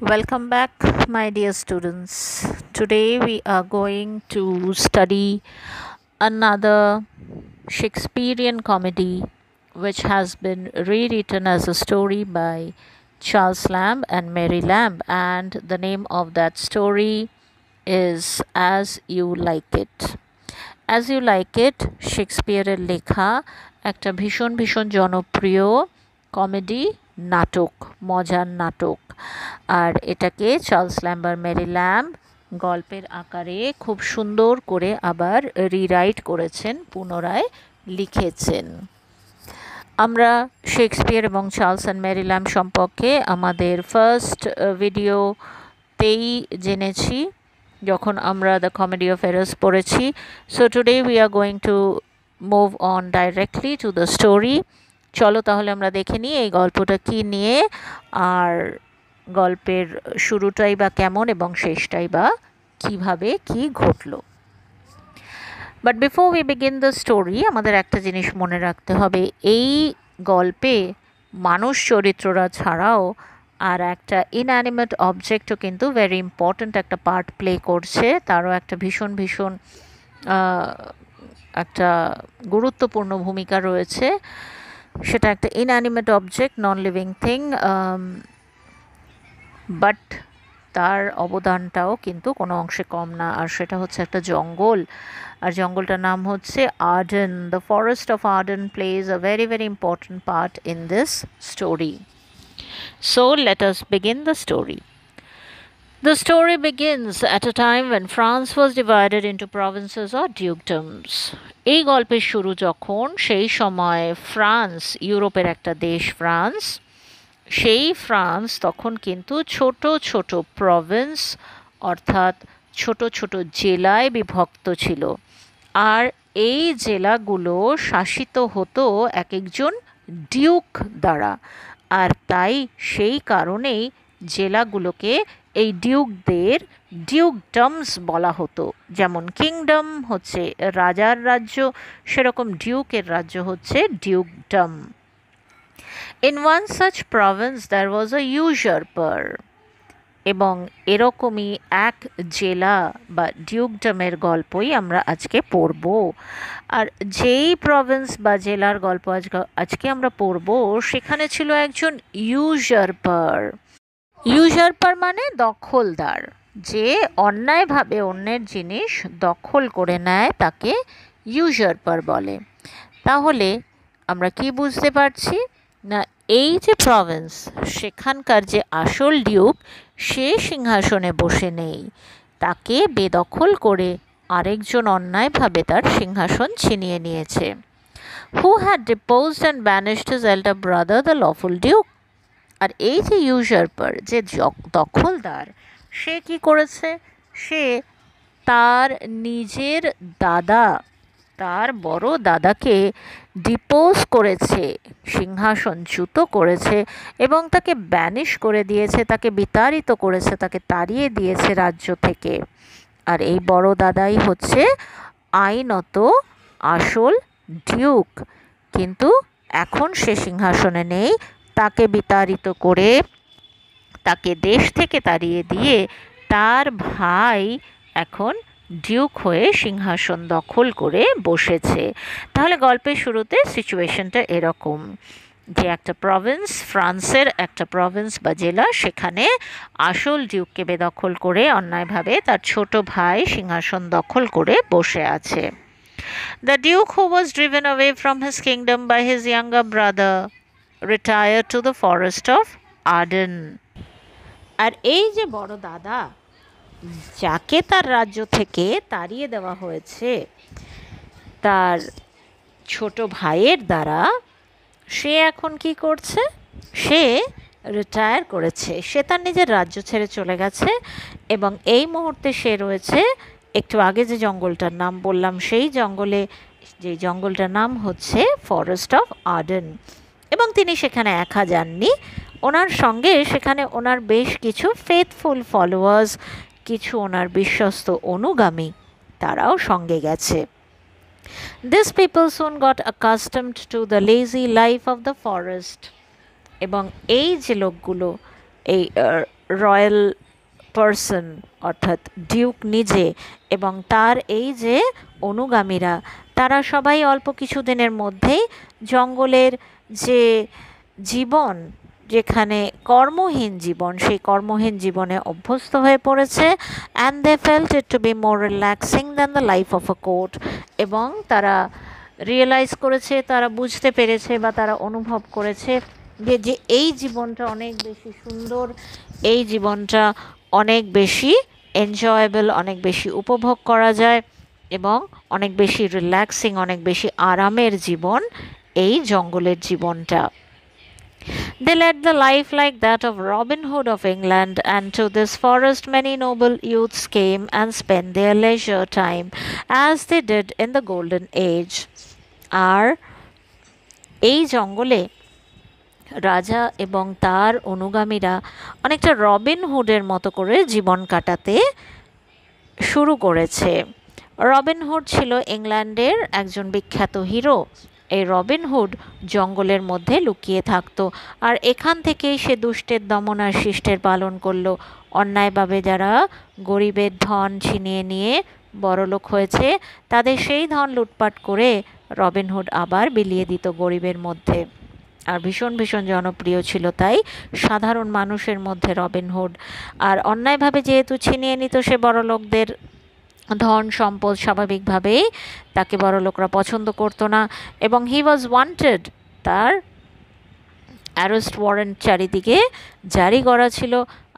Welcome back, my dear students. Today we are going to study another Shakespearean comedy which has been rewritten as a story by Charles Lamb and Mary Lamb, and the name of that story is As You Like It. As You Like It শেক্সপিয়ারের লেখা একটা ভীষণ ভীষণ জনপ্রিয় comedy নাটক, মজার নাটক। আর এটাকে Charles lamb আর Mary lamb গল্পের আকারে খুব সুন্দর করে আবার রিরাইট করেছেন, পুনরায় লিখেছেন। আমরা শেক্সপিয়ার এবং চার্লস অ্যান্ড মেরি ল্যাম্ব সম্পর্কে আমাদের ফার্স্ট ভিডিওতেই জেনেছি, যখন আমরা দ্য কমেডি অফ এরর্স পড়েছি। So today we are going to move on directly to the story. চলো তাহলে আমরা দেখে নিই এই গল্পটা কী নিয়ে, আর গল্পের শুরুটাই বা কেমন এবং শেষটাই বা কীভাবে কী ঘটলো। But before we begin the story, আমাদের একটা জিনিস মনে রাখতে হবে, এই গল্পে মানুষ চরিত্ররা ছাড়াও আর একটা ইনঅ্যানিমেট অবজেক্টও কিন্তু ভেরি ইম্পর্ট্যান্ট একটা পার্ট প্লে করছে, তারও একটা ভীষণ ভীষণ একটা গুরুত্বপূর্ণ ভূমিকা রয়েছে। সেটা একটা inanimate object, non living thing, but তার অবদানটাও কিন্তু কোনো অংশে কম না। আর সেটা হচ্ছে একটা জঙ্গল, আর জঙ্গলটার নাম হচ্ছে Arden. The forest of Arden plays a very very important part in this story. So let us begin the story. The story begins at a time when France was divided into provinces or dukedoms. এই গল্পের শুরু যখন, সেই সময় France, ইউরোপের একটা দেশ France, সেই ফ্রান্স তখন কিন্তু ছোট ছোট প্রভিন্স অর্থাৎ ছোট ছোট জেলায় বিভক্ত ছিল। আর এই জেলাগুলো শাসিত হতো এক একজন ডিউক দ্বারা। আর তাই সেই কারণেই জেলাগুলোকে এই ডিউকদের ডিউকডমস বলা হতো। যেমন কিংডম হচ্ছে রাজার রাজ্য, সেরকম ডিউকের রাজ্য হচ্ছে ডিউকডম। In one such province there was a usurper. এবং এরকমই এক জেলা বা ডিউকডমের গল্পই আমরা আজকে পড়ব। আর যেই প্রভিন্স বা জেলার গল্প আজকে আমরা পড়ব, সেখানে ছিল একজন ইউজারপার। ইউজারপার মানে দখলদার, যে অন্যায়ভাবে অন্যের জিনিস দখল করে নেয় তাকে ইউজারপার বলে। তাহলে আমরা কি বুঝতে পারছি না, এই যে প্রভিন্স, সেখানকার যে আসল ডিউক, সে সিংহাসনে বসে নেই, তাকে বেদখল করে আরেকজন অন্যায়ভাবে তার সিংহাসন ছিনিয়ে নিয়েছে। Who had deposed and banished his elder brother the lawful duke. আর এই যে ইউজারপার, যে দখলদার, সে কি করেছে? সে তার নিজের দাদা, তার বড় দাদাকে ডিপোজ করেছে, সিংহাসনচ্যুত করেছে এবং তাকে ব্যানিশ করে দিয়েছে, তাকে বিতাড়িত করেছে, তাকে তাড়িয়ে দিয়েছে রাজ্য থেকে। আর এই বড় দাদাই হচ্ছে আইনত আসল ডিউক, কিন্তু এখন সে সিংহাসনে নেই। তাকে বিতাড়িত করে, তাকে দেশ থেকে তাড়িয়ে দিয়ে তার ভাই এখন ডিউক হয়ে সিংহাসন দখল করে বসেছে। তাহলে গল্পের শুরুতে সিচুয়েশনটা এরকম, যে একটা প্রভিন্স, ফ্রান্সের একটা প্রভিন্স বা জেলা, সেখানে আসল ডিউককে বেদখল করে অন্যায়ভাবে তার ছোট ভাই সিংহাসন দখল করে বসে আছে। The Duke, who was driven away from his kingdom by his younger brother, retired to the forest of Arden. আর এই যে বড় দাদা, যাকে তার রাজ্য থেকে তাড়িয়ে দেওয়া হয়েছে তার ছোট ভাইয়ের দ্বারা, সে এখন কি করছে? সে রিটায়ার করেছে, সে তার নিজের রাজ্য ছেড়ে চলে গেছে এবং এই মুহূর্তে সে রয়েছে একটু আগে যে জঙ্গলটার নাম বললাম, সেই জঙ্গলে, যে জঙ্গলটার নাম হচ্ছে ফরেস্ট অফ আর্ডেন। এবং তিনি সেখানে একা যাননি, ওনার সঙ্গে সেখানে ওনার বেশ কিছু ফেথফুল ফলোয়ার্স, কিছু ওনার বিশ্বস্ত অনুগামী, তারাও সঙ্গে গেছে। These people soon got accustomed to the lazy life of the forest. এবং এই যে লোকগুলো, এই রয়্যাল পার্সন অর্থাৎ ডিউক নিজে এবং তার এই যে অনুগামীরা, তারা সবাই অল্প কিছুদিনের মধ্যেই জঙ্গলের যে জীবন, যেখানে কর্মহীন জীবন, সেই কর্মহীন জীবনে অভ্যস্ত হয়ে পড়েছে। And they felt it to be more relaxing than the life of a court. এবং তারা রিয়েলাইজ করেছে, তারা বুঝতে পেরেছে বা তারা অনুভব করেছে যে এই জীবনটা অনেক বেশি সুন্দর, এই জীবনটা অনেক বেশি এনজয়েবল, অনেক বেশি উপভোগ করা যায় এবং অনেক বেশি রিল্যাক্সিং, অনেক বেশি আরামের জীবন এই জঙ্গলের জীবনটা। They led the life like that of Robin Hood of England, and to this forest many noble youths came and spent their leisure time as they did in the Golden Age. আর এই জঙ্গলে রাজা এবং তার অনুগামীরা অনেকটা রবিন হুডের মতো করে জীবন কাটাতে শুরু করেছে। রবিন হুড ছিল ইংল্যান্ডের একজন বিখ্যাত হিরো। এই রবিন হুড জঙ্গলের মধ্যে লুকিয়ে থাকতো, আর এখান থেকেই সে দুষ্টের দমন আর শিষ্টের পালন করলো। অন্যায়ভাবে যারা গরিবের ধন ছিনিয়ে নিয়ে বড়লোক হয়েছে, তাদের সেই ধন লুটপাট করে রবিন হুড আবার বিলিয়ে দিত গরিবের মধ্যে। আর ভীষণ ভীষণ জনপ্রিয় ছিল তাই সাধারণ মানুষের মধ্যে রবিন হুড। আর অন্যায়ভাবে যেহেতু ছিনিয়ে নিত সে বড়লোকদের ধন সম্পদ, স্বাভাবিকভাবেই তাকে বড়লোকরা পছন্দ করতো না এবং হি ওয়াজ ওয়ান্টেড। তার অ্যারেস্ট ওয়ারেন্ট চারিদিকে জারি করা ছিল,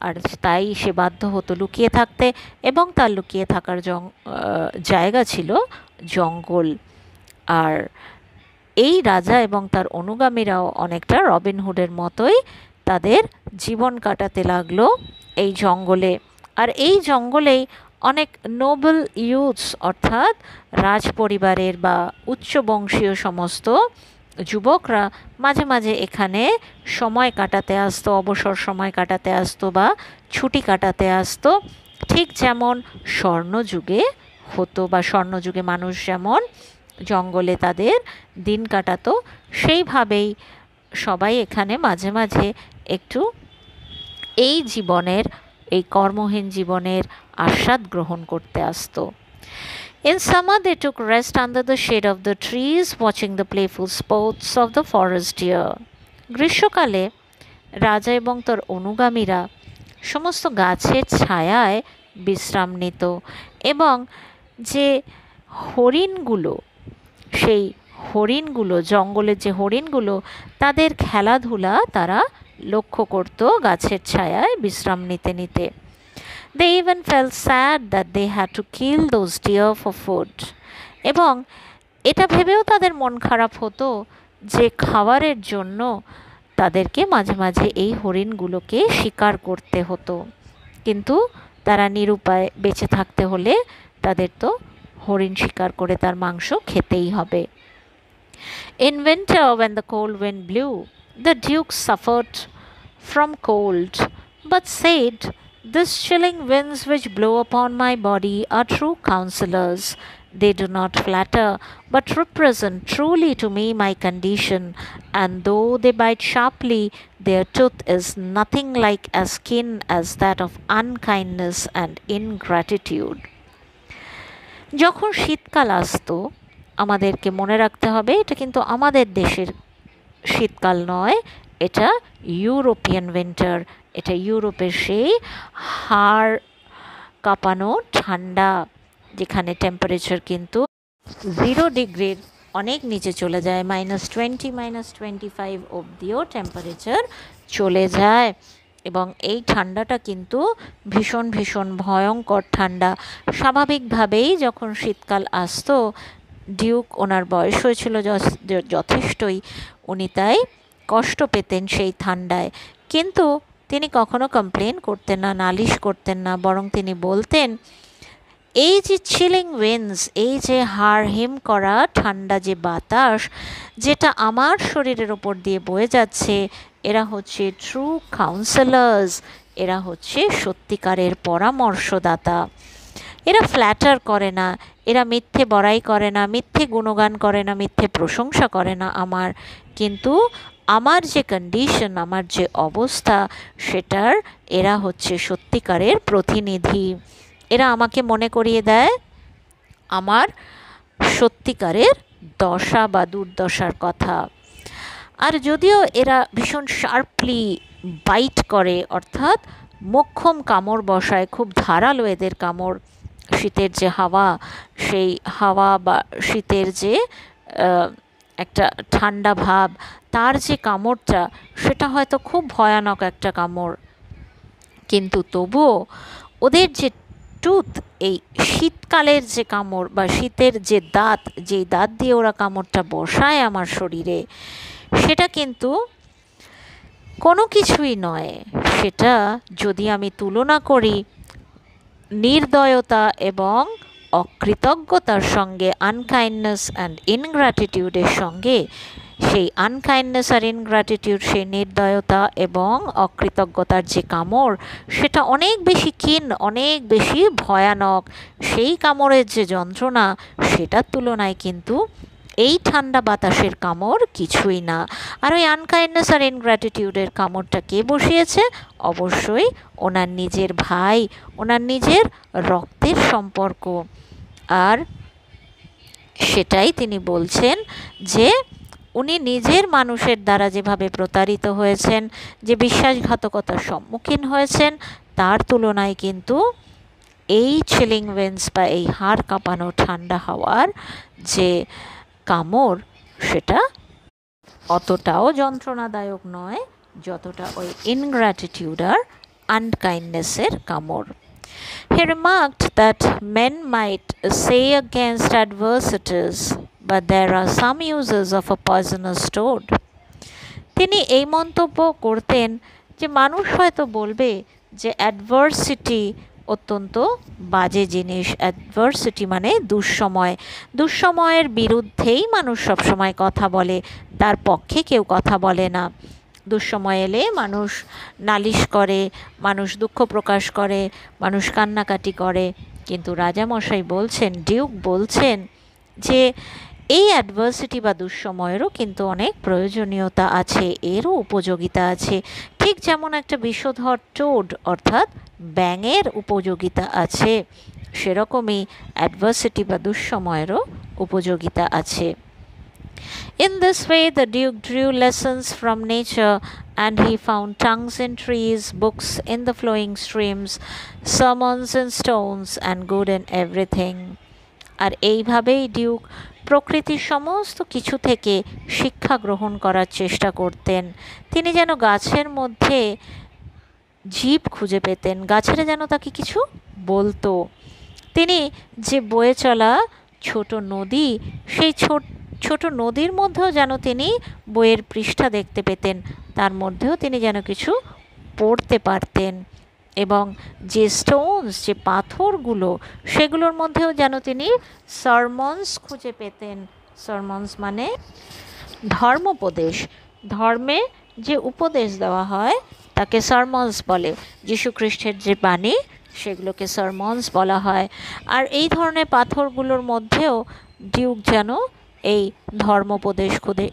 আর তাই সে বাধ্য হতো লুকিয়ে থাকতে এবং তার লুকিয়ে থাকার জায়গা ছিল জঙ্গল। আর এই রাজা এবং তার অনুগামীরাও অনেকটা রবিন হুডের মতোই তাদের জীবন কাটাতে লাগলো এই জঙ্গলে। আর এই জঙ্গলেই অনেক নোবেল ইউথস অর্থাৎ রাজ পরিবারের বা উচ্চ বংশীয় সমস্ত যুবকরা মাঝে মাঝে এখানে সময় কাটাতে আসতো, অবসর সময় কাটাতে আসতো বা ছুটি কাটাতে আসতো। ঠিক যেমন স্বর্ণযুগে হতো বা স্বর্ণযুগে মানুষ যেমন জঙ্গলে তাদের দিন কাটাতো, সেইভাবেই সবাই এখানে মাঝে মাঝে একটু এই জীবনের, এই কর্মহীন জীবনের আস্বাদ গ্রহণ করতে আসতো। In summer they took rest under the shade of the trees, watching the playful sports of the forest deer. গ্রীষ্মকালে রাজা এবং তার অনুগামীরা সমস্ত গাছের ছায়ায় বিশ্রাম নিত এবং যে হরিণগুলো, সেই হরিণগুলো, জঙ্গলের যে হরিণগুলো, তাদের খেলাধুলা তারা লক্ষ্য করত গাছের ছায়ায় বিশ্রাম নিতে নিতে। They even felt sad that they had to kill those deer for food. এবং এটা ভেবেও তাদের মন খারাপ হতো যে খাবারের জন্য তাদেরকে মাঝে মাঝে এই হরিণগুলোকে শিকার করতে হতো, কিন্তু তারা নিরুপায়, বেঁচে থাকতে হলে তাদের তো হরিণ শিকার করে তার মাংস খেতেই হবে। In winter, when the cold wind blew, the Duke suffered from cold, but said, "These chilling winds which blow upon my body are true counselors. They do not flatter, but represent truly to me my condition, and though they bite sharply, their tooth is nothing like as keen as that of unkindness and ingratitude." যখন শীতকাল আসতো, আমাদেরকে মনে রাখতে হবে এটা কিন্তু আমাদের দেশের শীতকাল নয়, এটা ইউরোপিয়ান উইন্টার। এটা ইউরোপের সেই হাড় কাঁপানো ঠান্ডা, যেখানে টেম্পারেচার কিন্তু 0 ডিগ্রির অনেক নিচে চলে যায়, -20, -25 অবধিও টেম্পারেচার চলে যায়। এবং এই ঠান্ডাটা কিন্তু ভীষণ ভীষণ ভয়ঙ্কর ঠান্ডা। স্বাভাবিকভাবেই যখন শীতকাল আসতো, ডিউক, ওনার বয়স হয়েছিল যথেষ্টই, উনি তাই কষ্ট পেতেন সেই ঠান্ডায়, কিন্তু তিনি কখনো কমপ্লেন করতেন না, নালিশ করতেন না, বরং তিনি বলতেন এই যে চিলিং উইন্ডস, এই যে হাড় হিম করা ঠান্ডা যে বাতাস যেটা আমার শরীরের ওপর দিয়ে বয়ে যাচ্ছে, এরা হচ্ছে ট্রু কাউন্সেলার্স, এরা হচ্ছে সত্যিকারের পরামর্শদাতা। এরা ফ্ল্যাটার করে না, এরা মিথ্যে বড়াই করে না, মিথ্যে গুণগান করে না, মিথ্যে প্রশংসা করে না আমার, কিন্তু আমার যে কন্ডিশন, আমার যে অবস্থা, সেটার এরা হচ্ছে সত্যিকারের প্রতিনিধি। এরা আমাকে মনে করিয়ে দেয় আমার সত্যিকারের দশা বা দুর্দশার কথা। আর যদিও এরা ভীষণ শার্পলি বাইট করে, অর্থাৎ মোক্ষম কামড় বসায়, খুব ধারালো এদের কামড়। শীতের যে হাওয়া, সেই হাওয়া বা শীতের যে একটা ঠান্ডা ভাব, তার যে কামড়টা, সেটা হয়তো খুব ভয়ানক একটা কামড়, কিন্তু তবুও ওদের যে টুথ, এই শীতকালের যে কামড় বা শীতের যে দাঁত, যেই দাঁত দিয়ে ওরা কামড়টা বসায় আমার শরীরে, সেটা কিন্তু কোনো কিছুই নয়। সেটা যদি আমি তুলনা করি নির্দয়তা এবং অকৃতজ্ঞতার সঙ্গে, আনকাইন্ডনেস অ্যান্ড ইনগ্র্যাটিটিউডের সঙ্গে, সেই আনকাইন্ডনেস আর ইনগ্র্যাটিটিউড, সেই নির্দয়তা এবং অকৃতজ্ঞতার যে কামড়, সেটা অনেক বেশি ক্ষীণ, অনেক বেশি ভয়ানক। সেই কামড়ের যে যন্ত্রণা, সেটার তুলনায় কিন্তু এই ঠান্ডা বাতাসের কামড় কিছুই না। আর ওই আনকাইন্ডনেস আর ইনগ্র্যাটিটিউডের কামড়টা কে বসিয়েছে? অবশ্যই ওনার নিজের ভাই, ওনার নিজের রক্তের সম্পর্ক। আর সেটাই তিনি বলছেন যে উনি নিজের মানুষের দ্বারা যেভাবে প্রতারিত হয়েছেন, যে বিশ্বাসঘাতকতার সম্মুখীন হয়েছেন, তার তুলনায় কিন্তু এই চিলিং উইন্ডস বা এই হাড় কাঁপানো ঠান্ডা হাওয়ার যে কামড়, সেটা অতটাও যন্ত্রণাদায়ক নয় যতটা ওই ইনগ্র্যাটিটিউড আর আনকাইন্ডনেসের কামড়। He remarked that men might say against adversities, but there are some uses of a poisonous toad. তিনি এই মন্তব্য করতেন যে মানুষ হয়তো বলবে যে অ্যাডভার্সিটি অত্যন্ত বাজে জিনিস। অ্যাডভার্সিটি মানে দুঃসময়, দুঃসময়ের বিরুদ্ধেই মানুষ সবসময় কথা বলে, তার পক্ষে কেউ কথা বলে না। দুঃসময় এলে মানুষ নালিশ করে, মানুষ দুঃখ প্রকাশ করে, মানুষ কান্নাকাটি করে। কিন্তু রাজামশাই বলছেন, ডিউক বলছেন যে এই অ্যাডভার্সিটি বা দুঃসময়েরও কিন্তু অনেক প্রয়োজনীয়তা আছে, এরও উপযোগিতা আছে। ঠিক যেমন একটা বিষধর টোড অর্থাৎ ব্যাঙের উপযোগিতা আছে, সেরকমই অ্যাডভার্সিটি বা দুঃসময়েরও উপযোগিতা আছে। In this way, the Duke drew lessons from nature, and he found tongues in trees, books in the flowing streams, sermons in stones, and good in everything. আর এইভাবেই ডিউক প্রকৃতির সমস্ত কিছু থেকে শিক্ষা গ্রহণ করার চেষ্টা করতেন। তিনি যেন গাছের মধ্যে জীব খুঁজে পেতেন, গাছেরা যেন তাকে কিছু বলতো। তিনি যে বয়ে চলা ছোট নদী, সেই ছোট নদীর মধ্যেও যেন তিনি বইয়ের পৃষ্ঠা দেখতে পেতেন, তার মধ্যেও তিনি যেন কিছু পড়তে পারতেন। এবং যে স্টোনস, যে পাথরগুলো, সেগুলোর মধ্যেও যেন তিনি সারমনস খুঁজে পেতেন। সারমনস মানে ধর্মোপদেশ, ধর্মে যে উপদেশ দেওয়া হয় তাকে সারমনস বলে। যীশুখ্রিস্টের যে বাণী, সেগুলোকে সারমনস বলা হয়। আর এই ধরনের পাথরগুলোর মধ্যেও ডিউক যেন এই ধর্মোপদেশ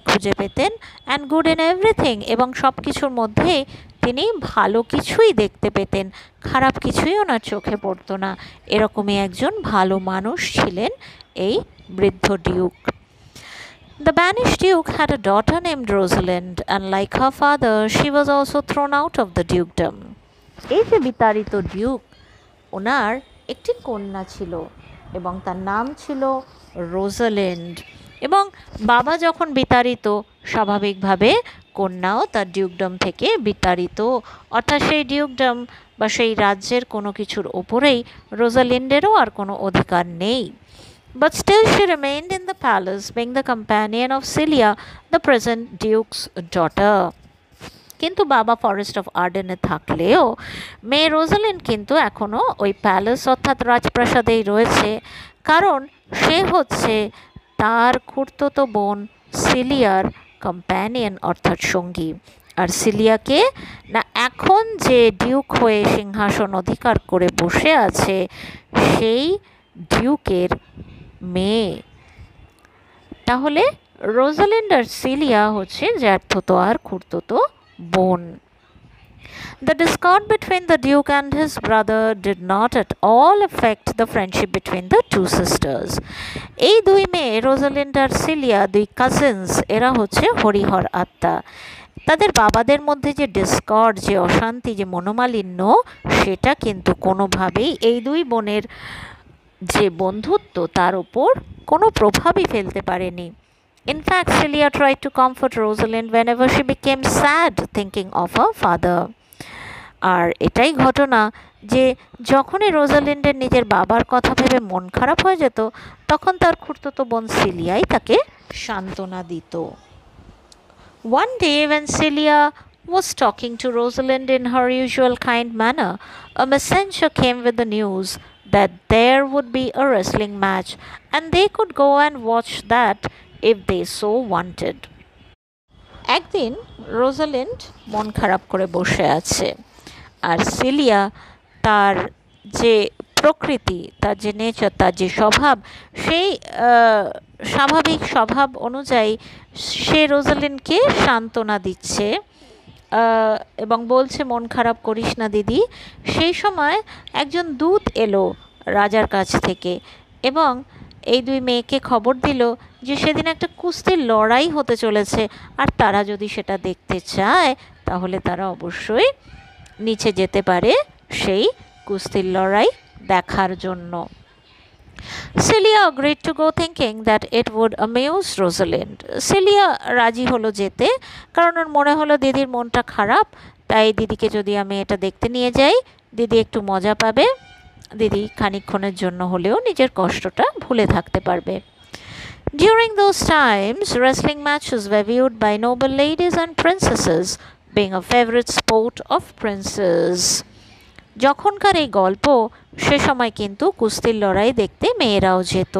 খুঁজে পেতেন। অ্যান্ড গুড ইন এভরিথিং, এবং সব কিছুর মধ্যেই তিনি ভালো কিছুই দেখতে পেতেন, খারাপ কিছুই ওনার চোখে পড়তো না। এরকমই একজন ভালো মানুষ ছিলেন এই বৃদ্ধ Duke. The banished duke had a daughter named Rosalind, and like her father, she was also thrown out of the dukedom. এই যে বিতাড়িত ডিউক, ওনার একটি কন্যা ছিল এবং তার নাম ছিল রোজালিন্ড। এবং বাবা যখন বিতাড়িত, স্বাভাবিকভাবে কন্যাও তার ডিউকডম থেকে বিতাড়িত, অর্থাৎ সেই ডিউকডম বা সেই রাজ্যের কোনো কিছুর ওপরেই রোজালিন্ডেরও আর কোনো অধিকার নেই। But still she remained in the palace, being the companion of Celia, the present duke's daughter. কিন্তু বাবা ফরেস্ট অফ আর্ডেনে থাকলেও মেয়ে রোজালিন্ড কিন্তু এখনও ওই প্যালেস অর্থাৎ রাজপ্রাসাদেই রয়েছে, কারণ সে হচ্ছে তার খুড়তুতো বোন সিলিয়ার কম্প্যানিয়ন অর্থাৎ সঙ্গী। আর সিলিয়াকে না এখন যে ডিউক হয়ে সিংহাসন অধিকার করে বসে আছে সেই ডিউকের মেয়ে। তাহলে রোজালিন্ড আর সিলিয়া হচ্ছে জ্যাঠতো আর খুড়তো বোন। The discord between the Duke and his brother did not at all affect the friendship between the two sisters. এই দুই মেয়ে রোজালিন্ড আর সিলিয়া দুই কাজিনস, এরা হচ্ছে হরিহর আত্মা। তাদের বাবাদের মধ্যে যে ডিসকর্ড, যে অশান্তি, যে মনোমালিন্য, সেটা কিন্তু কোনোভাবেই এই দুই বোনের যে বন্ধুত্ব তার ওপর কোনো প্রভাবই ফেলতে পারেনি। In fact, Celia tried to comfort Rosalind whenever she became sad thinking of her father. আর এটাই ঘটনা যে যখনই রোজালিন্ডের নিজের বাবার কথা ভেবে মন খারাপ হয়ে যেত, তখন তার খুড়তুতো বোন সিলিয়াই তাকে সান্ত্বনা দিত। One day when Celia was talking to Rosalind in her usual kind manner, a messenger came with the news that there would be a wrestling match and they could go and watch that if they so wanted. একদিন Rosalind মন খারাপ করে বসে আছে, আর cilia তার যে প্রকৃতি, তার যে নেচার, তার যে স্বভাব, সেই স্বাভাবিক স্বভাব অনুযায়ী সে রোজালিন্ডকে সান্ত্বনা দিচ্ছে এবং বলছে, মন খারাপ করিস না দিদি। সেই সময় একজন দূত এলো রাজার কাছ থেকে এবং এই দুই মেয়েকে খবর দিল যে সেদিন একটা কুস্তির লড়াই হতে চলেছে, আর তারা যদি সেটা দেখতে চায় তাহলে তারা অবশ্যই নিচে যেতে পারে সেই কুস্তির লড়াই দেখার জন্য। Celia agreed to go thinking that it would amuse Rosalind. Celia রাজি হলো যেতে, কারণ ওর মনে হলো দিদির মনটা খারাপ, তাই দিদিকে যদি আমি এটা দেখতে নিয়ে যাই দিদি একটু মজা পাবে, দিদি খানিকক্ষণের জন্য হলেও নিজের কষ্টটা ভুলে থাকতে পারবে। During those times, wrestling matches were viewed by noble ladies and princesses, being a favorite sport of princes. যখনকার এই গল্প, সে সময় কিন্তু কুস্তির লড়াই দেখতে মেয়েরাও যেত,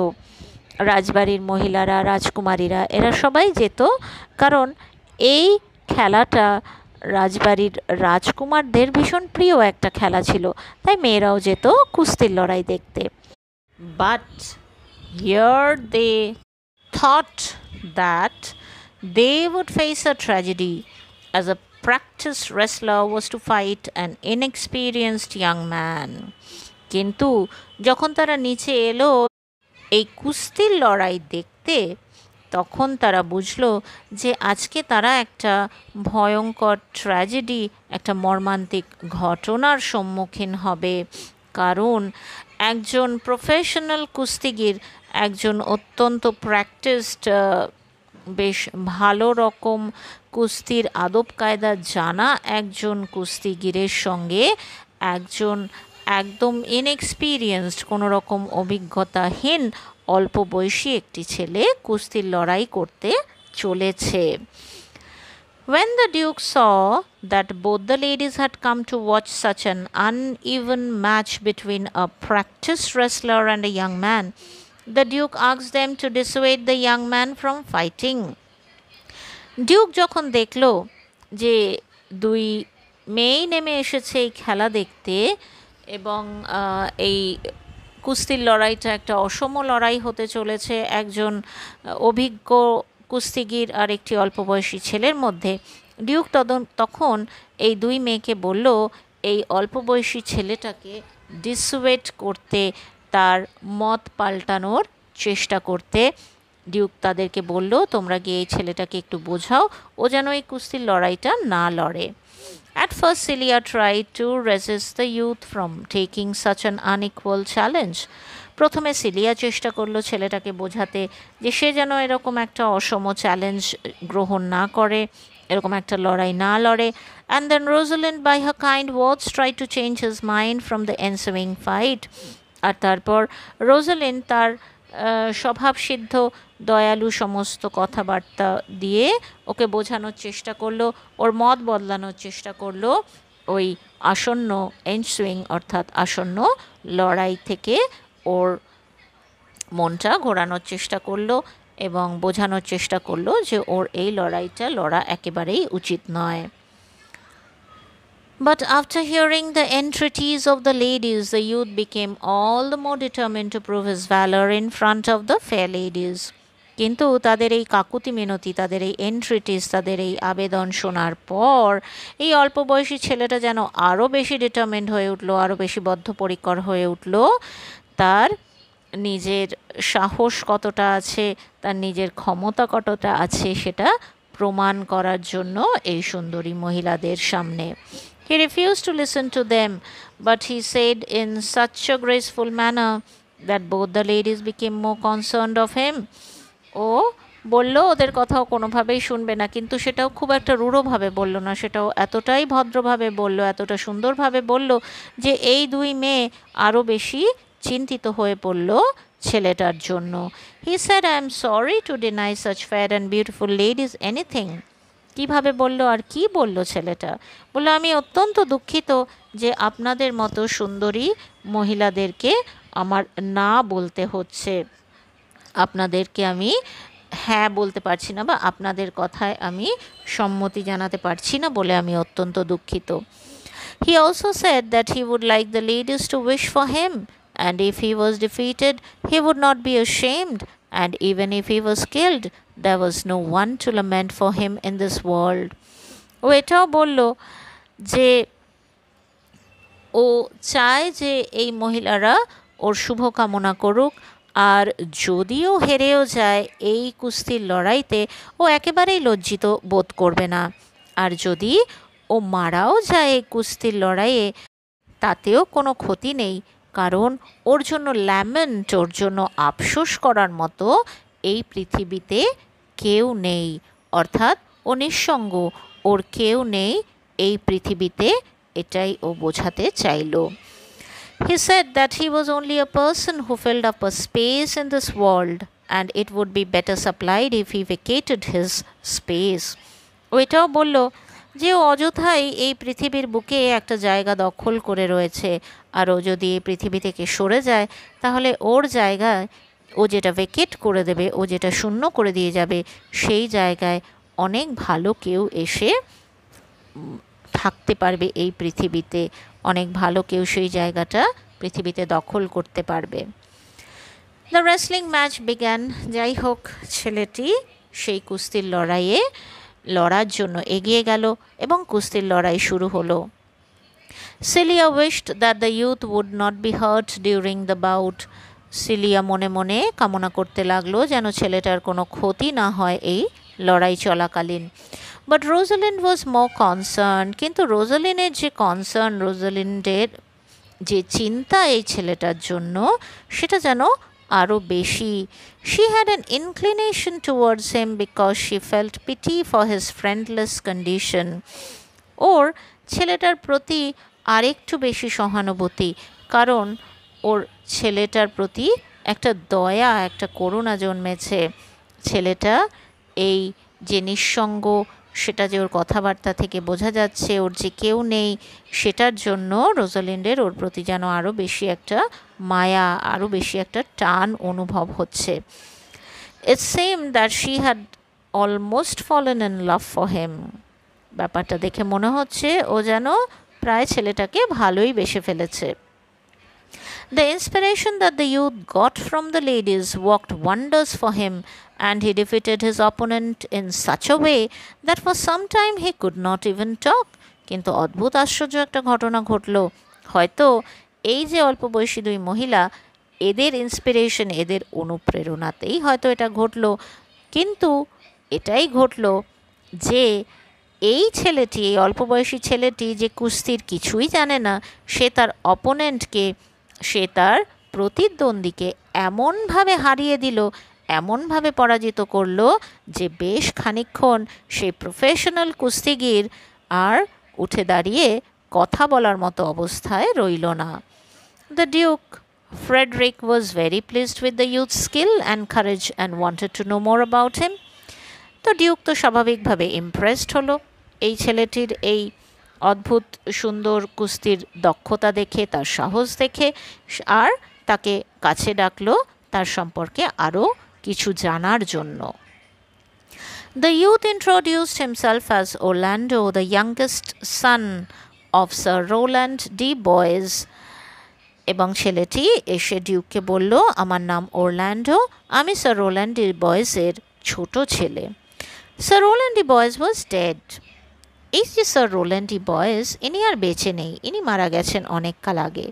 রাজবাড়ির মহিলারা, রাজকুমারীরা, এরা সবাই যেত, কারণ এই খেলাটা রাজবাড়ির রাজকুমারদের ভীষণ প্রিয় একটা খেলা ছিল, তাই মেয়েরাও যেত কুস্তির লড়াই দেখতে। But here they thought that they would face a tragedy, as a practiced wrestler was to fight an inexperienced young man. কিন্তু যখন তারা নিচে এলো এই কুস্তির লড়াই দেখতে, তখন তারা বুঝলো যে আজকে তারা একটা ভয়ঙ্কর ট্র্যাজেডি, একটা মর্মান্তিক ঘটনার সম্মুখীন হবে। কারণ একজন প্রফেশনাল কুস্তিগির, একজন অত্যন্ত প্র্যাকটিসড, বেশ ভালো রকম কুস্তির আদব কায়দা জানা একজন কুস্তিগিরের সঙ্গে একজন একদম ইনএক্সপিরিয়েন্সড, কোনো রকম অভিজ্ঞতাহীন অল্প বয়সী একটি ছেলে কুস্তির লড়াই করতে চলেছে। When the Duke saw that both the ladies had come to watch such an uneven match between a practiced wrestler and a young man, the Duke asked them to dissuade the young man from fighting. Duke যখন দেখলো যে দুই মেয়েই নেমে এসেছে এই খেলা দেখতে এবং এই কুস্তির লড়াইটা একটা অসম লড়াই হতে চলেছে একজন অভিজ্ঞ কুস্তিগির আর একটি অল্প বয়সী ছেলের মধ্যে, ডিউক তখন এই দুই মেয়েকে বলল এই অল্প বয়সী ছেলেটাকে ডিসুয়েট করতে, তার মত পাল্টানোর চেষ্টা করতে। ডিউক তাদেরকে বলল, তোমরা গিয়ে এই ছেলেটাকে একটু বোঝাও, ও যেন এই কুস্তির লড়াইটা না লড়ে। At first, Celia tried to resist the youth from taking such an unequal challenge. প্রথমে সিলিয়া চেষ্টা করলো ছেলেটাকে বোঝাতে যে সে যেন এরকম একটা অসম চ্যালেঞ্জ গ্রহণ না করে, এরকম একটা লড়াই না লড়ে। And then Rosalind, by her kind words, tried to change his mind from the ensuing fight. আর তারপর রোজালিন্ড তার স্বভাবসিদ্ধ দয়ালু সমস্ত কথাবার্তা দিয়ে ওকে বোঝানোর চেষ্টা করলো, ওর মত বদলানোর চেষ্টা করলো, ওই আসন্ন এনসুইং অর্থাৎ আসন্ন লড়াই থেকে ওর মনটা ঘোরানোর চেষ্টা করলো এবং বোঝানোর চেষ্টা করলো যে ওর এই লড়াইটা লড়া একেবারেই উচিত নয়। But after hearing the entreaties of the ladies, the youth became all the more determined to prove his valor in front of the fair ladies. কিন্তু তাদের এই কাকুতি মিনতি, তাদের এই এন্ট্রিটিস, তাদের এই আবেদন শোনার পর এই অল্প বয়সী ছেলেটা যেন আরও বেশি ডিটারমেন্ড হয়ে উঠল, আরও বেশি বদ্ধপরিকর হয়ে উঠল। তার নিজের সাহস কতটা আছে, তার নিজের ক্ষমতা কতটা আছে সেটা প্রমাণ করার জন্য এই সুন্দরী মহিলাদের সামনে। He refused to listen to them, but he said in such a graceful manner that both the ladies became more concerned of him. ও বলল ওদের কথাও কোনোভাবেই শুনবে না, কিন্তু সেটাও খুব একটা রূঢ়ভাবে বলল না, সেটাও এতটাই ভদ্রভাবে বলল, এতটা সুন্দরভাবে বলল যে এই দুই মেয়ে আরও বেশি চিন্তিত হয়ে পড়ল ছেলেটার জন্য। He said, I am sorry to deny such fair and beautiful ladies anything. কিভাবে বলল আর কি বলল ছেলেটা? বলল, আমি অত্যন্ত দুঃখিত যে আপনাদের মতো সুন্দরী মহিলাদেরকে আমার না বলতে হচ্ছে, আপনাদেরকে আমি হ্যাঁ বলতে পারছি না, বা আপনাদের কথায় আমি সম্মতি জানাতে পারছি না বলে আমি অত্যন্ত দুঃখিত। He also said that he would like the ladies to wish for him, and if he was defeated, he would not be ashamed, and even if he was killed, there was no one to lament for him in this world. ও এটাও বলল যে ও চায় যে এই মহিলারা ওর শুভকামনা করুক, আর যদিও হেরেও যায় এই কুস্তির লড়াইতে ও একেবারেই লজ্জিত বোধ করবে না, আর যদি ও মারাও যায় এই কুস্তির লড়াইয়ে তাতেও কোনো ক্ষতি নেই, কারণ ওর জন্য ল্যামেন্ট, ওর জন্য আফসোস করার মতো এই পৃথিবীতে কেউ নেই, অর্থাৎ ও নিঃসঙ্গ, ওর কেউ নেই এই পৃথিবীতে, এটাই ও বোঝাতে চাইল। He said that he was only a person who filled up a space in this world, and it would be better supplied if he vacated his space. ওইটাও বলল যে ও অযথাই এই পৃথিবীর বুকে একটা জায়গা দখল করে রয়েছে, আর ও যদি এই পৃথিবী থেকে সরে যায় তাহলে ওর জায়গায় ও যেটা ভেকেট করে দেবে, ও যেটা শূন্য করে দিয়ে যাবে, সেই জায়গায় অনেক ভালো কেউ এসে থাকতে পারবে এই পৃথিবীতে, অনেক ভালো কেউ সেই জায়গাটা পৃথিবীতে দখল করতে পারবে। The wrestling match began. যাই হোক, ছেলেটি সেই কুস্তির লড়াইয়ে লড়ার জন্য এগিয়ে গেল এবং কুস্তির লড়াই শুরু হলো। Celia wished that the youth would not be hurt during the bout. Celia মনে মনে কামনা করতে লাগলো যেন ছেলেটার কোনো ক্ষতি না হয় এই লড়াই চলাকালীন। But Rosalind was more concern. কিন্তু রোজালিনের যে কনসার্ন, রোজালিন্ডের যে চিন্তা এই ছেলেটার জন্য, সেটা যেন আরও বেশি। She had an inclination towards him because she felt pity for his friendless condition. ওর ছেলেটার প্রতি আরেকটু বেশি সহানুভূতি, কারণ ওর ছেলেটার প্রতি একটা দয়া, একটা করুণা জন্মেছে। ছেলেটা এই যে নিঃসঙ্গ, সেটা যে ওর কথাবার্তা থেকে বোঝা যাচ্ছে, ওর যে কেউ নেই, সেটার জন্য রোজালিন্ডের ওর প্রতি যেন আরও বেশি একটা মায়া, আরও বেশি একটা টান অনুভব হচ্ছে। It seemed that she had almost fallen in love for him. ব্যাপারটা দেখে মনে হচ্ছে ও যেন প্রায় ছেলেটাকে ভালোই বেসে ফেলেছে। The inspiration that the youth got from the ladies worked wonders for him, and he defeated his opponent in such a way that for some time he could not even talk. কিন্তু অদ্ভুত আশ্চর্য একটা ঘটনা ঘটল। হয়তো এই যে অল্প বয়সী দুই মহিলা, এদের ইন্সপিরেশন, এদের অনুপ্রেরণাতেই হয়তো এটা ঘটল, কিন্তু এটাই ঘটল যে এই ছেলেটি, এই অল্প বয়সী ছেলেটি যে কুস্তির কিছুই জানে না, সে তার অপোনেন্টকে, সে তার প্রতিদ্বন্দ্বীকে এমনভাবে হারিয়ে দিল, এমনভাবে পরাজিত করল যে বেশ খানিকক্ষণ সেই প্রফেশনাল কুস্তিগির আর উঠে দাঁড়িয়ে কথা বলার মতো অবস্থায় রইল না। The Duke Frederick was very pleased with the youth's skill and courage and wanted to know more about him. তো ডিউক তো স্বাভাবিকভাবে ইমপ্রেসড হলো এই ছেলেটির এই অদ্ভুত সুন্দর কুস্তির দক্ষতা দেখে, তার সাহস দেখে, আর তাকে কাছে ডাকলো তার সম্পর্কে আরও কিছু জানার জন্য। The youth introduced himself as Orlando, the youngest son of Sir Roland de Boys. এবং ছেলেটি এসে ডিউককে বলল, আমার নাম ওরল্যান্ডো, আমি স্যার রোল্যান্ড ডি বয়েসের ছোট ছেলে। স্যার রোল্যান্ড ডি বয়েস ওয়াজ ডেড। এই যে স্যার রোল্যান্ড ডি বয়েস, ইনি আর বেঁচে নেই, ইনি মারা গেছেন অনেক কাল আগে।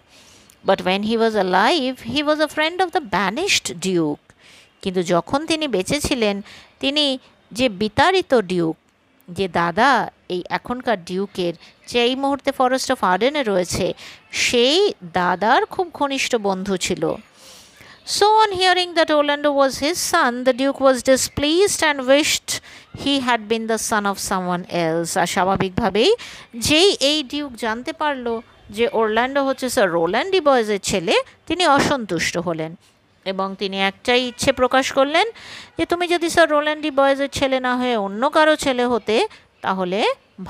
But when he was alive he was a friend of the banished duke. কিন্তু যখন তিনি বেঁচে ছিলেন, তিনি যে বিতাড়িত ডিউক, যে দাদা এই এখনকার ডিউকের, যে এই মুহূর্তে ফরেস্ট অফ আর্ডেনে রয়েছে, সেই দাদার খুব ঘনিষ্ঠ বন্ধু ছিল। So on hearing that Orlando was his son, the Duke was displeased and wished he had been the son of someone else. আর স্বাভাবিকভাবেই যেই এই ডিউক জানতে পারলো যে ওরল্যান্ডো হচ্ছে স্যার রোল্যান্ড ডি বয়েসের ছেলে, তিনি অসন্তুষ্ট হলেন এবং তিনি একটাই ইচ্ছে প্রকাশ করলেন যে তুমি যদি স্যার রোল্যান্ড ডি বয়েসের ছেলে না হয়ে অন্য কারো ছেলে হতে তাহলে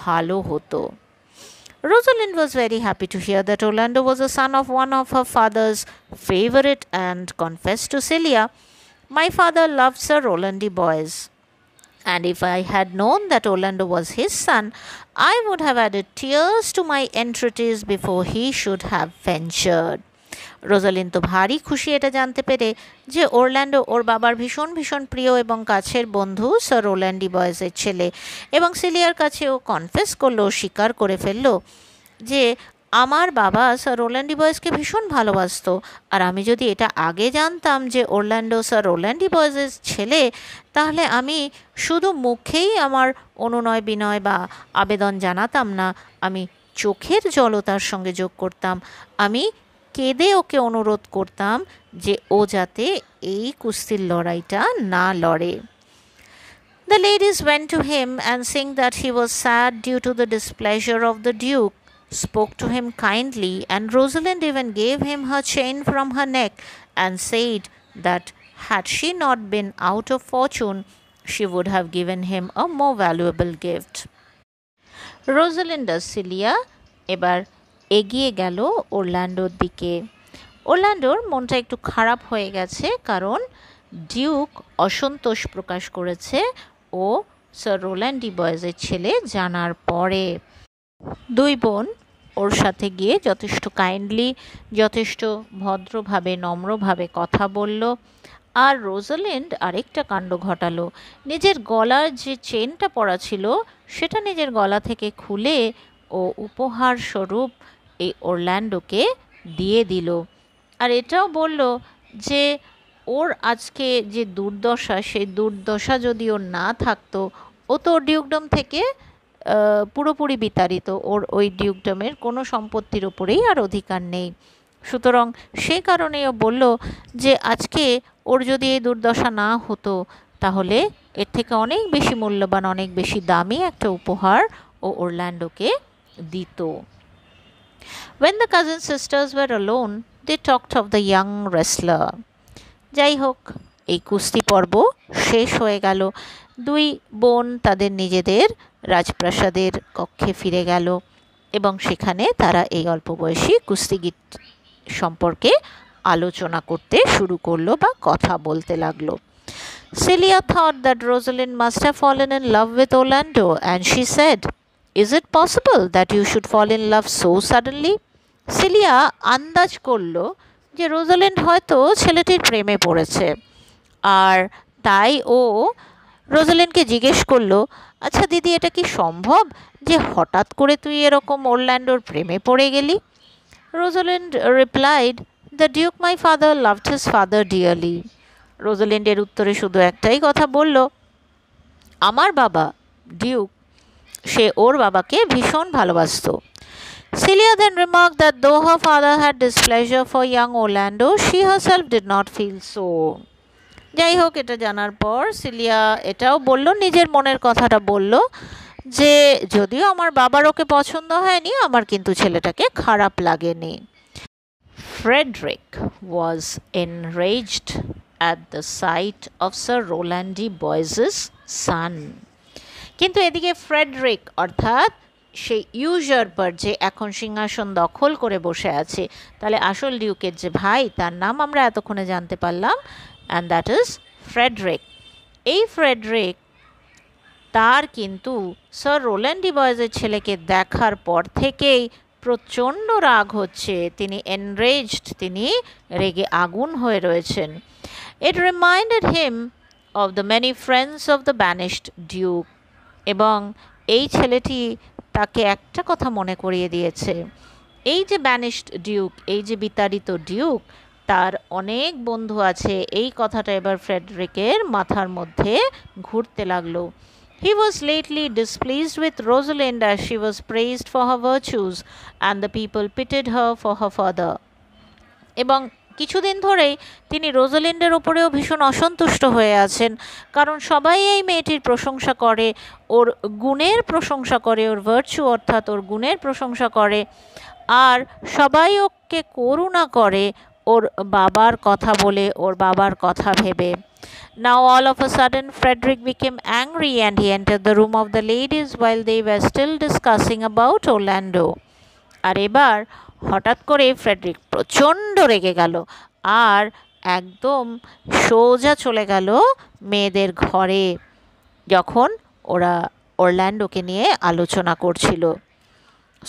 ভালো হতো। Rosalind was very happy to hear that Orlando was the son of one of her father's favorite and confessed to Celia, my father loved Sir Roland de Boys, and if I had known that Orlando was his son, I would have added tears to my entreaties before he should have ventured. Rosalyn তো ভারী খুশি এটা জানতে পেরে যে Orlando ওর বাবার ভীষণ ভীষণ প্রিয় এবং কাছের বন্ধু স্যার রোল্যান্ড ডি বয়েসের ছেলে, এবং সিলিয়ার কাছে ও কনফেস করলো, স্বীকার করে ফেললো যে আমার বাবা স্যার রোল্যান্ড ডি বয়েসকে ভীষণ ভালোবাসতো, আর আমি যদি এটা আগে জানতাম যে ওরল্যান্ডো স্যার রোল্যান্ড ডি বয়েসের ছেলে, তাহলে আমি শুধু মুখেই আমার অনুনয় বিনয় বা আবেদন জানাতাম না, আমি চোখের জলও তার সঙ্গে যোগ করতাম, আমি কেঁদে ওকে অনুরোধ করতাম যে ও যাতে এই কুস্তির লড়াইটা না লড়ে। The ladies went to him and seeing that he was sad due to the displeasure of the Duke, spoke to him kindly, and Rosalind even gave him her chain from her neck and said that had she not been out of fortune, she would have given him a more valuable gift. Rosalind R cilia এবার এগিয়ে গেল ওরল্যান্ডোর দিকে। ওরল্যান্ডোর মনটা একটু খারাপ হয়ে গেছে, কারণ ডিউক অসন্তোষ প্রকাশ করেছে ও স্যার রোল্যান্ড ডি বয়েসের ছেলে জানার পরে। দুই বোন ওর সাথে গিয়ে যথেষ্ট কাইন্ডলি, যথেষ্ট ভদ্রভাবে, নম্রভাবে কথা বলল। আর রোজালিন্ড আরেকটা কাণ্ড ঘটালো, নিজের গলার যে চেনটা পরা ছিল সেটা নিজের গলা থেকে খুলে ও উপহার স্বরূপ এই ওরল্যান্ডোকে দিয়ে দিল। আর এটাও বলল যে ওর আজকে যে দুর্দশা, সেই দুর্দশা যদি ওর না থাকতো, ও তো ডিউকডম থেকে পুরোপুরি বিতাড়িত, ওর ওই ডিউকডমের কোনো সম্পত্তির ওপরেই আর অধিকার নেই। সুতরাং সে কারণেই ও বলল যে আজকে ওর যদি এই দুর্দশা না হতো, তাহলে এর থেকে অনেক বেশি মূল্যবান, অনেক বেশি দামি একটা উপহার ও ওরল্যান্ডোকে দিত। When the cousin sisters were alone, they talked of the young wrestler. যাই হোক, এই কুস্তি পর্ব শেষ হয়ে গেল। দুই বোন তাদের নিজেদের রাজপ্রাসাদের কক্ষে ফিরে গেল এবং সেখানে তারা এই অল্প বয়সী কুস্তিগীর সম্পর্কে আলোচনা করতে শুরু করলো বা কথা বলতে লাগলো। Celia thought that Rosalind must have fallen in love with Orlando, and she said, "Is it possible that you should fall in love so suddenly?" Celia আন্দাজ করলো যে রোজালিন্ড হয়তো ছেলেটির প্রেমে পড়েছে, আর তাই ও রোজালিন্ডকে জিজ্ঞেস করলো, আচ্ছা দিদি, এটা কি সম্ভব যে হঠাৎ করে তুই এরকম ওরল্যান্ডোর প্রেমে পড়ে গেলি? Rosalind replied, "the duke my father loved his father dearly." রোজালিন্ডের উত্তরে শুধু একটাই কথা বলল, আমার বাবা ডিউক, সে ওর বাবাকে ভীষণ ভালোবাসতো। Celia then remarked that though her father had displeasure for young Orlando, she herself did not feel so. যাই হোক, এটা জানার পর সিলিয়া এটাও বলল, নিজের মনের কথাটা বলল যে যদিও আমার বাবার ওকে পছন্দ হয়নি, আমার কিন্তু ছেলেটাকে খারাপ লাগেনি। Frederick was enraged at the sight of Sir Roland de Boys's son. কিন্তু এদিকে ফ্রেডরিক, অর্থাৎ সেই ইউজারপার, যে এখন সিংহাসন দখল করে বসে আছে, তাহলে আসল ডিউকের যে ভাই, তার নাম আমরা এতক্ষণে জানতে পারলাম, অ্যান্ড দ্যাট ইজ ফ্রেডরিক। এই ফ্রেডরিক তার কিন্তু স্যার রোল্যান্ড ডিবয়েজের ছেলেকে দেখার পর থেকেই প্রচণ্ড রাগ হচ্ছে, তিনি এনরেজড, তিনি রেগে আগুন হয়ে রয়েছেন। It reminded him of the many friends of the banished duke, এবং এই ছেলেটি তাকে একটা কথা মনে করিয়ে দিয়েছে, এই যে ব্যানিশড ডিউক, এই যে বিতাড়িত ডিউক, তার অনেক বন্ধু আছে। এই কথাটা এবার ফ্রেডরিকের মাথার মধ্যে ঘুরতে লাগলো। He was lately displeased with Rosalind as she was praised for her virtues, and the people pitied her for her father. এবং কিছুদিন ধরেই তিনি রোজালিন্ডের ওপরেও ভীষণ অসন্তুষ্ট হয়ে আছেন, কারণ সবাই এই মেয়েটির প্রশংসা করে, ওর গুণের প্রশংসা করে, ওর ভার্চু অর্থাৎ ওর গুণের প্রশংসা করে, আর সবাই ওকে করুণা করে ওর বাবার কথা বলে, ওর বাবার কথা ভেবে। Now all of a sudden Frederick became angry and he entered the room of the ladies while they were still discussing about Orlando. আর এবার হঠাৎ করে ফ্রেডরিক প্রচণ্ড রেগে গেল আর একদম সোজা চলে গেল মেয়েদের ঘরে, যখন ওরা অরল্যান্ডোকে নিয়ে আলোচনা করছিল।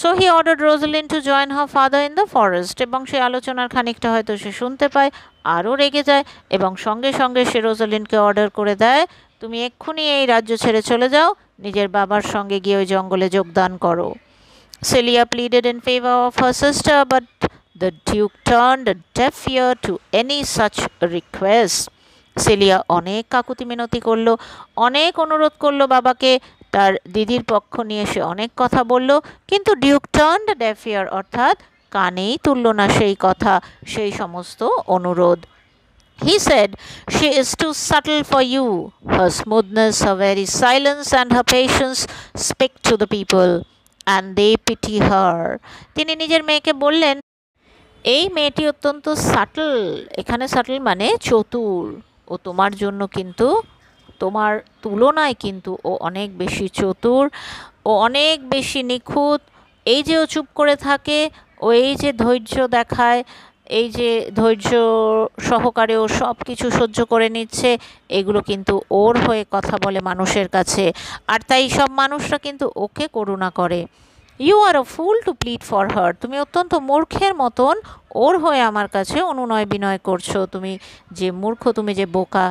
So he ordered Rosalind to join her father in the forest, এবং সেই আলোচনার খানিকটা হয়তো সে শুনতে পায়, আরও রেগে যায়, এবং সঙ্গে সঙ্গে সে রোজালিন্ডকে অর্ডার করে দেয়, তুমি এক্ষুনি এই রাজ্য ছেড়ে চলে যাও, নিজের বাবার সঙ্গে গিয়ে ওই জঙ্গলে যোগদান করো। Celia pleaded in favor of her sister, but the Duke turned a deaf ear to any such request. সেলিয়া অনেক কাকুতি মিনতি করলো, অনেক অনুরোধ করলো বাবাকে, তার দিদির পক্ষ নিয়ে সে অনেক কথা বলল, কিন্তু Duke turned a deaf ear, অর্থাৎ কানেই তুলল না সেই কথা, সেই সমস্ত অনুরোধ। He said, she is too subtle for you. Her smoothness, her very silence and her patience speak to the people, and they pity her. তিনি নিজের মেয়েকে বললেন, এই মেয়েটি অত্যন্ত সাটল, এখানে সাটল মানে চতুর, ও তোমার জন্য কিন্তু, তোমার তুলনায় কিন্তু ও অনেক বেশি চতুর, ও অনেক বেশি নিখুঁত। এই যে ও চুপ করে থাকে, ও এই যে ধৈর্য দেখায়, এই যে ধৈর্য সহকারে ও সব কিছু সহ্য করে নিচ্ছে, এগুলো কিন্তু ওর হয়ে কথা বলে মানুষের কাছে, আর তাই সব মানুষরা কিন্তু ওকে করুণা করে। You are a fool to plead for her, তুমি অত্যন্ত মূর্খের মতন ওর হয়ে আমার কাছে অনুনয় বিনয় করছো, তুমি যে মূর্খ, তুমি যে বোকা,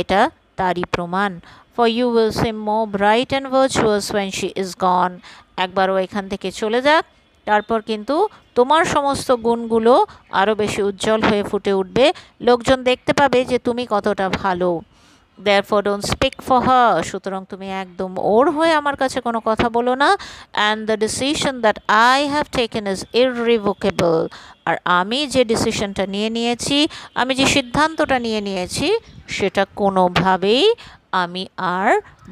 এটা তারই প্রমাণ। For you will seem more bright and virtuous when she is gone, একবার ও এখান থেকে চলে যাক, তারপর কিন্তু তোমার সমস্ত গুণগুলো আরও বেশি উজ্জ্বল হয়ে ফুটে উঠবে, লোকজন দেখতে পাবে যে তুমি কতটা ভালো। Therefore don't speak for her, সুতরাং তুমি একদম ওর হয়ে আমার কাছে কোনো কথা বলো না। And the decision that I have taken is irrevocable, আর আমি যে ডিসিশনটা নিয়ে নিয়েছি, আমি যে সিদ্ধান্তটা নিয়ে নিয়েছি, সেটা কোনোভাবেই আমি আর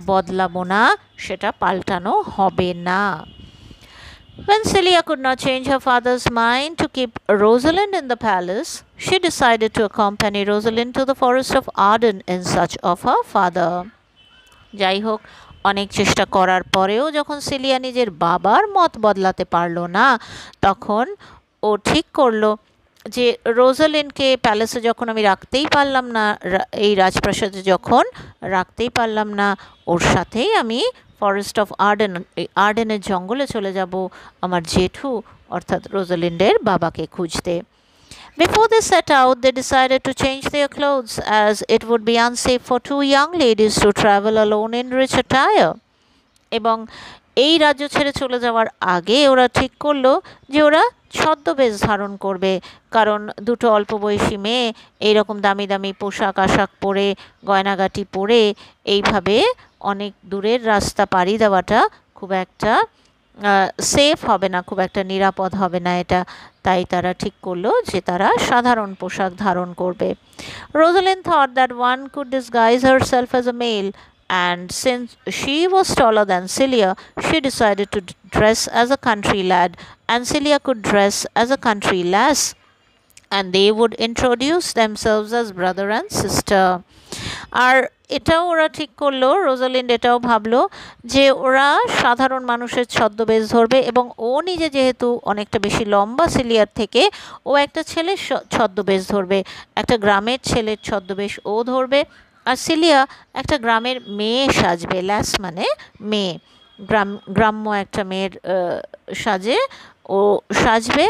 বদলাবো না, সেটা পাল্টানো হবে না। When Celia could not change her father's mind to keep Rosalind in the palace, she decided to accompany Rosalind to the forest of Arden in search of her father. যাই হোক, অনেক চেষ্টা করার পরেও যখন সিলিয়া নিজের বাবার মত বদলাতে পারল না, তখন ও ঠিক করলো যে রোজালিন্ডকে প্যালেসে যখন আমি রাখতেই পারলাম না, এই রাজপ্রাসাদে যখন রাখতেই পারলাম না, ওর সাথেই আমি ফরেস্ট অফ আর্ডেন, এই আর্ডেনের জঙ্গলে চলে যাব আমার জেঠু অর্থাৎ রোজালিন্ডের বাবাকে খুঁজতে। Before they set out, they decided to change their clothes, as it would be unsafe for two young ladies to travel alone in rich attire. এবং এই রাজ্য ছেড়ে চলে যাওয়ার আগে ওরা ঠিক করলো যে ওরা ছদ্মবেশ ধারণ করবে, কারণ দুটো অল্প বয়সী মেয়ে এইরকম দামি দামি পোশাক আশাক পরে, গয়নাগাটি পরে, এইভাবে অনেক দূরের রাস্তা পাড়ি দেওয়াটা খুব একটা সেফ হবে না, খুব একটা নিরাপদ হবে না এটা, তাই তারা ঠিক করলো যে তারা সাধারণ পোশাক ধারণ করবে। Rosalind thought that one could disguise herself as a male, and since she was taller than Celia, she decided to dress as a country lad, and Celia could dress as a country lass, and they would introduce themselves as brother and sister. আর এটাও ওরা ঠিক করলো, Rosalind এটাও ভাবলো যে ওরা সাধারণ মানুষের ছদ্মবেশ ধরবে, এবং ও নিজে যেহেতু অনেকটা বেশি লম্বা সিলিয়ার থেকে, ও একটা ছেলের ছদ্মবেশ ধরবে, একটা গ্রামের ছেলের ছদ্মবেশ ও ধরবে, আর সিলিয়া একটা গ্রামের মেয়ে সাজবে, ল্যাস মানে মেয়ে, গ্রাম্য একটা মেয়ের সাজে ও সাজবে।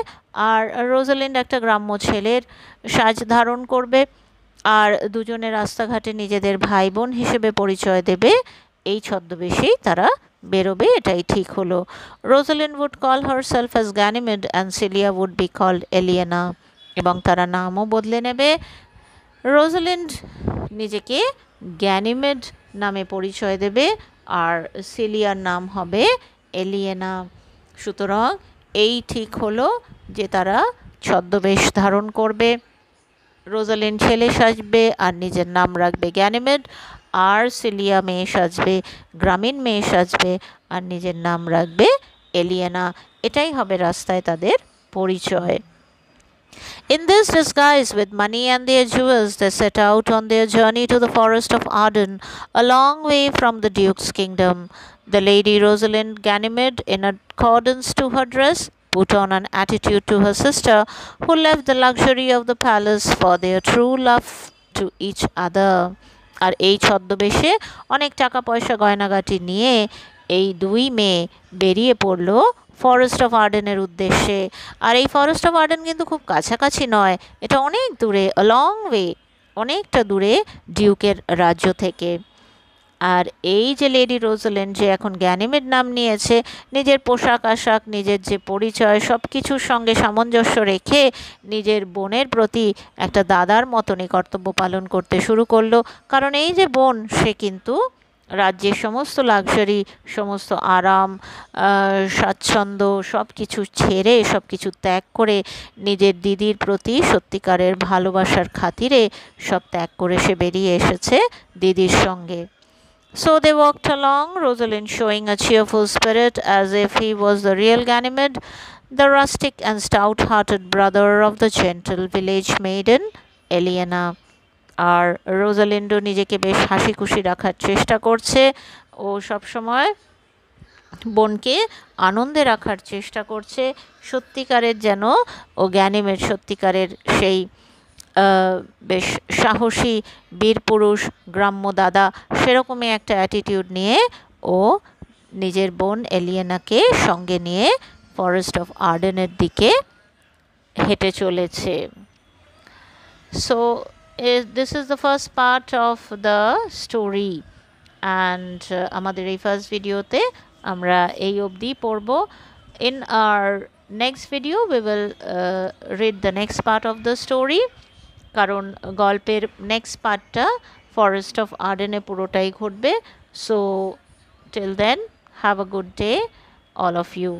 আর রোজালিন্ড একটা গ্রাম্য ছেলের সাজ ধারণ করবে। আর দুজনে রাস্তাঘাটে নিজেদের ভাই বোন হিসেবে পরিচয় দেবে, এই ছদ্মবেশেই তারা বেরোবে, এটাই ঠিক হলো। Rosalind would call herself as Ganymede and Celia would be called Aliena, এবং তারা নামও বদলে নেবে। রোজালিন্ড নিজেকে গ্যানিমেড নামে পরিচয় দেবে আর সিলিয়ার নাম হবে এলিয়েনা। সুতরাং এই ঠিক হলো যে তারা ছদ্মবেশ ধারণ করবে, রোজালিন্ড ছেলে সাজবে আর নিজের নাম রাখবে গ্যানিমেড, আর সিলিয়া মেয়ে সাজবে, গ্রামীণ মেয়ে সাজবে আর নিজের নাম রাখবে এলিয়েনা। এটাই হবে রাস্তায় তাদের পরিচয়। In this disguise, with money and their jewels, they set out on their journey to the forest of Arden, a long way from the Duke's kingdom. The Lady Rosalind Ganymede, in accordance to her dress, put on an attitude to her sister, who left the luxury of the palace for their true love to each other. আর এই ছদ্মবেশে অনেক টাকা পয়সা গয়নাগাটি নিয়ে এই দুই মেয়ে বেরিয়ে পড়ল ফরেস্ট অফ আর্ডেনের উদ্দেশ্যে। আর এই ফরেস্ট অফ আর্ডেন কিন্তু খুব কাছাকাছি নয়, এটা অনেক দূরে, আ লং ওয়ে, অনেকটা দূরে ডিউকের রাজ্য থেকে। আর এই যে লেডি রোজালিন্ড যে এখন গ্যানিমেড নাম নিয়েছে, নিজের পোশাক আশাক, নিজের যে পরিচয়, সব কিছুর সঙ্গে সামঞ্জস্য রেখে নিজের বোনের প্রতি একটা দাদার মতনই কর্তব্য পালন করতে শুরু করলো। কারণ এই যে বোন, সে কিন্তু রাজ্যের সমস্ত লাক্সারি, সমস্ত আরাম, স্বাচ্ছন্দ্য সব কিছু ছেড়ে, সব কিছু ত্যাগ করে নিজের দিদির প্রতি সত্যিকারের ভালোবাসার খাতিরে সব ত্যাগ করে সে বেরিয়ে এসেছে দিদির সঙ্গে। So they walked along, Rosalind showing a cheerful spirit as if he was the real Ganymede, the rustic and stout-hearted brother of the gentle village maiden, Eliana. আর রোজালিন্ডও নিজেকে বেশ হাসি খুশি রাখার চেষ্টা করছে, ও সবসময় বোনকে আনন্দে রাখার চেষ্টা করছে। সত্যিকারের যেন ও গ্যানিমেড, সত্যিকারের সেই বেশ সাহসী বীরপুরুষ গ্রাম্য দাদা, সেরকমই একটা অ্যাটিটিউড নিয়ে ও নিজের বোন এলিয়েনাকে সঙ্গে নিয়ে ফরেস্ট অফ আর্ডেনের দিকে হেঁটে চলেছে। So this is the first part of the story, and আমাদের এই ফার্স্ট ভিডিওতে আমরা এই অবধি পড়ব। In our next video we will read the next part of the story, কারণ গল্পের নেক্সট পার্টটা ফরেস্ট অফ আর্ডেনে পুরোটাই ঘটবে। So till then, have a good day all of you.